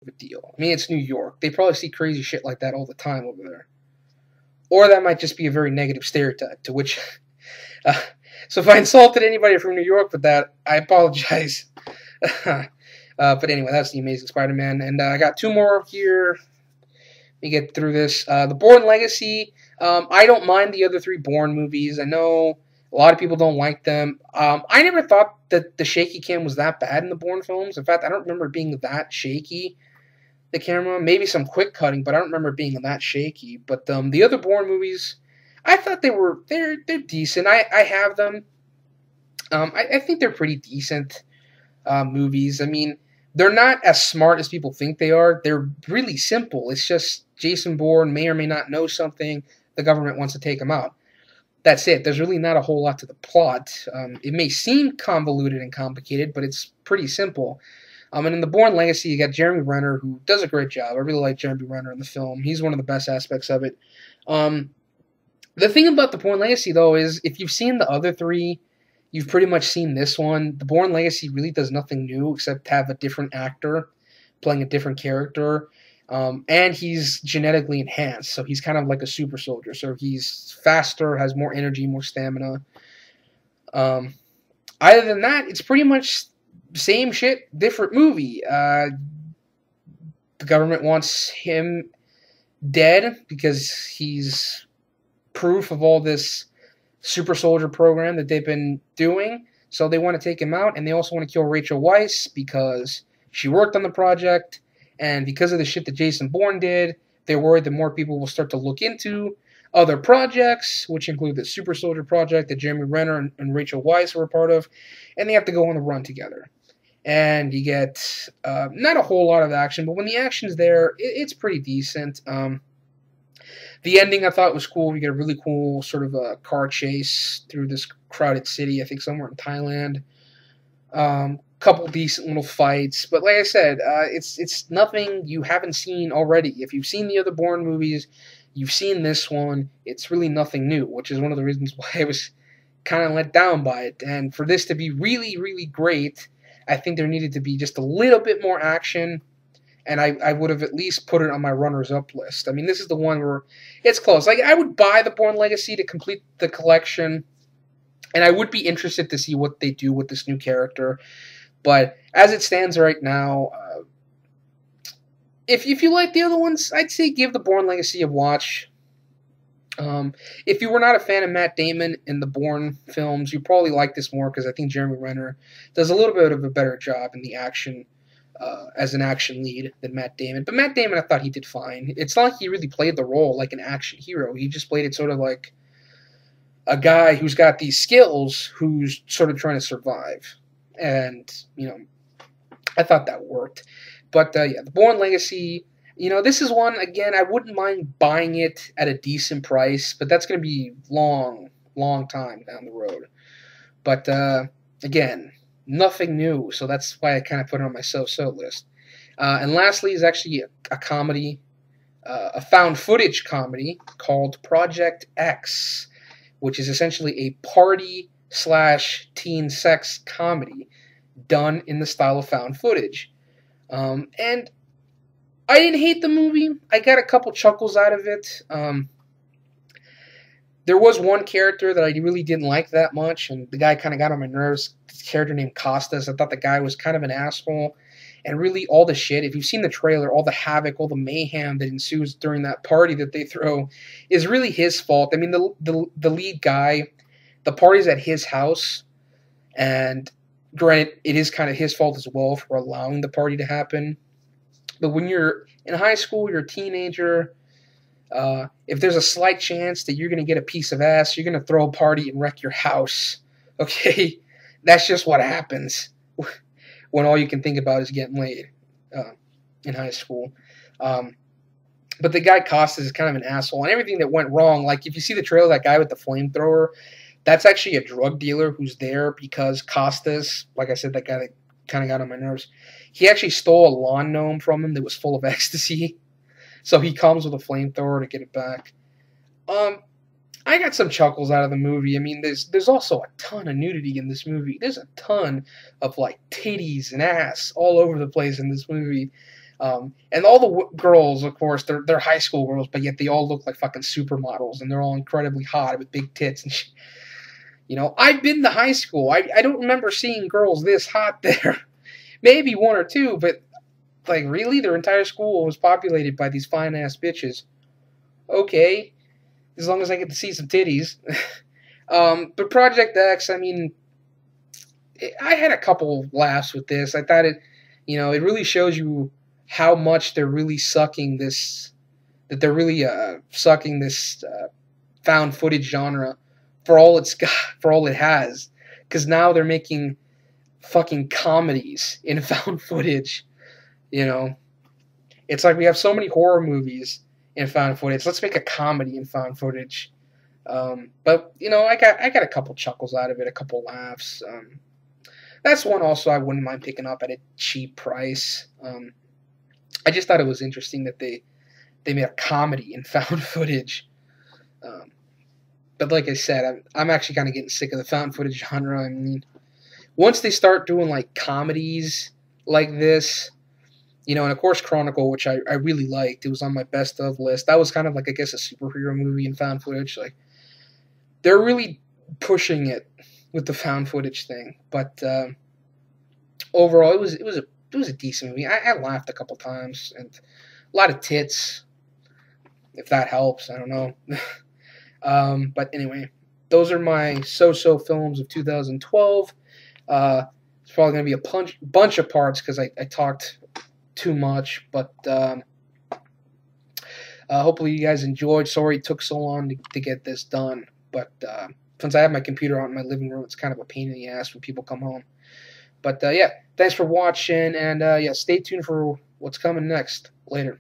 of a deal. I mean, it's New York. They probably see crazy shit like that all the time over there. Or that might just be a very negative stereotype, to which... Uh, so if I insulted anybody from New York with that, I apologize. But anyway, that's The Amazing Spider-Man. And I got two more here. Let me get through this. The Bourne Legacy. I don't mind the other three Bourne movies. I know a lot of people don't like them. I never thought that the shaky cam was that bad in the Bourne films. In fact, I don't remember it being that shaky, the camera. Maybe some quick cutting, but I don't remember it being that shaky. But the other Bourne movies, I thought they're decent. I have them. I think they're pretty decent movies. I mean, they're not as smart as people think they are. They're really simple. It's just Jason Bourne may or may not know something. The government wants to take him out. That's it. There's really not a whole lot to the plot. It may seem convoluted and complicated, but it's pretty simple. And in the Bourne Legacy, you got Jeremy Renner, who does a great job. I really like Jeremy Renner in the film. He's one of the best aspects of it. The thing about the Bourne Legacy, though, is if you've seen the other three, you've pretty much seen this one. The Bourne Legacy really does nothing new except have a different actor playing a different character. And he's genetically enhanced, so he's kind of like a super soldier. So he's faster, has more energy, more stamina. Other than that, it's pretty much same shit, different movie. The government wants him dead because he's proof of all this super soldier program that they've been doing. So they want to take him out, and they also want to kill Rachel Weisz because she worked on the project. And because of the shit that Jason Bourne did, they're worried that more people will start to look into other projects, which include the Super Soldier Project that Jeremy Renner and Rachel Weisz were a part of, and they have to go on the run together. And you get not a whole lot of action, but when the action's there, it's pretty decent. The ending I thought was cool. You get a really cool sort of a car chase through this crowded city, I think somewhere in Thailand. Couple decent little fights, but like I said, it's nothing you haven't seen already. If you've seen the other Bourne movies, you've seen this one. It's really nothing new, which is one of the reasons why I was kind of let down by it. And for this to be really, really great, I think there needed to be just a little bit more action, and I would have at least put it on my runners-up list. I mean, this is the one where it's close. Like, I would buy the Bourne Legacy to complete the collection, and I would be interested to see what they do with this new character. But as it stands right now, if you like the other ones, I'd say give the Bourne Legacy a watch. If you were not a fan of Matt Damon in the Bourne films, you probably like this more because I think Jeremy Renner does a little bit of a better job in the action as an action lead than Matt Damon. But Matt Damon, I thought he did fine. It's not like he really played the role like an action hero. He just played it sort of like a guy who's got these skills who's sort of trying to survive. And, I thought that worked. But, yeah, the Bourne Legacy, this is one, again, I wouldn't mind buying it at a decent price, but that's going to be long time down the road. But, again, nothing new, so that's why I kind of put it on my so-so list. And lastly is actually a comedy, a found footage comedy called Project X, which is essentially a party/teen sex comedy done in the style of found footage. And I didn't hate the movie. I got a couple chuckles out of it. There was one character that I really didn't like that much, and the guy kind of got on my nerves. This character named Costas. I thought the guy was kind of an asshole. And really, all the shit, if you've seen the trailer, all the havoc, all the mayhem that ensues during that party that they throw is really his fault. I mean, the lead guy, the party's at his house, and granted, it is kind of his fault as well for allowing the party to happen. But when you're in high school, you're a teenager, if there's a slight chance that you're going to get a piece of ass, you're going to throw a party and wreck your house. Okay? That's just what happens when all you can think about is getting laid in high school. But the guy Costas is kind of an asshole. And everything that went wrong, like if you see the trailer, that guy with the flamethrower, that's actually a drug dealer who's there because Costas, like I said, that guy that kind of got on my nerves, he actually stole a lawn gnome from him that was full of ecstasy. So he comes with a flamethrower to get it back. I got some chuckles out of the movie. I mean, there's also a ton of nudity in this movie. There's a ton of, like, titties and ass all over the place in this movie. And all the girls, of course, they're high school girls, but yet they all look like fucking supermodels, and they're all incredibly hot with big tits and shit. You know, I've been to high school. I don't remember seeing girls this hot there. Maybe one or two, but like really, their entire school was populated by these fine ass bitches. Okay, as long as I get to see some titties. But Project X, I mean, I had a couple laughs with this. I thought it really shows you how much they're really sucking this, that they're really sucking this found footage genre for all it's got, for all it has. Because now they're making fucking comedies in found footage. You know, it's like we have so many horror movies in found footage. Let's make a comedy in found footage. But I got a couple chuckles out of it, a couple laughs. That's one also I wouldn't mind picking up at a cheap price. I just thought it was interesting that they made a comedy in found footage. But like I said, I'm actually kind of getting sick of the found footage genre. I mean, once they start doing like comedies like this, and of course Chronicle, which I really liked, it was on my best of list. That was kind of like, I guess, a superhero movie in found footage. Like, they're really pushing it with the found footage thing. But overall, it was a decent movie. I laughed a couple times, and a lot of tits, if that helps. I don't know. But anyway, those are my so-so films of 2012. It's probably going to be a bunch of parts because I talked too much, but hopefully you guys enjoyed. Sorry it took so long to get this done, but since I have my computer out in my living room, it's kind of a pain in the ass when people come home. But yeah, thanks for watching, and yeah, stay tuned for what's coming next. Later.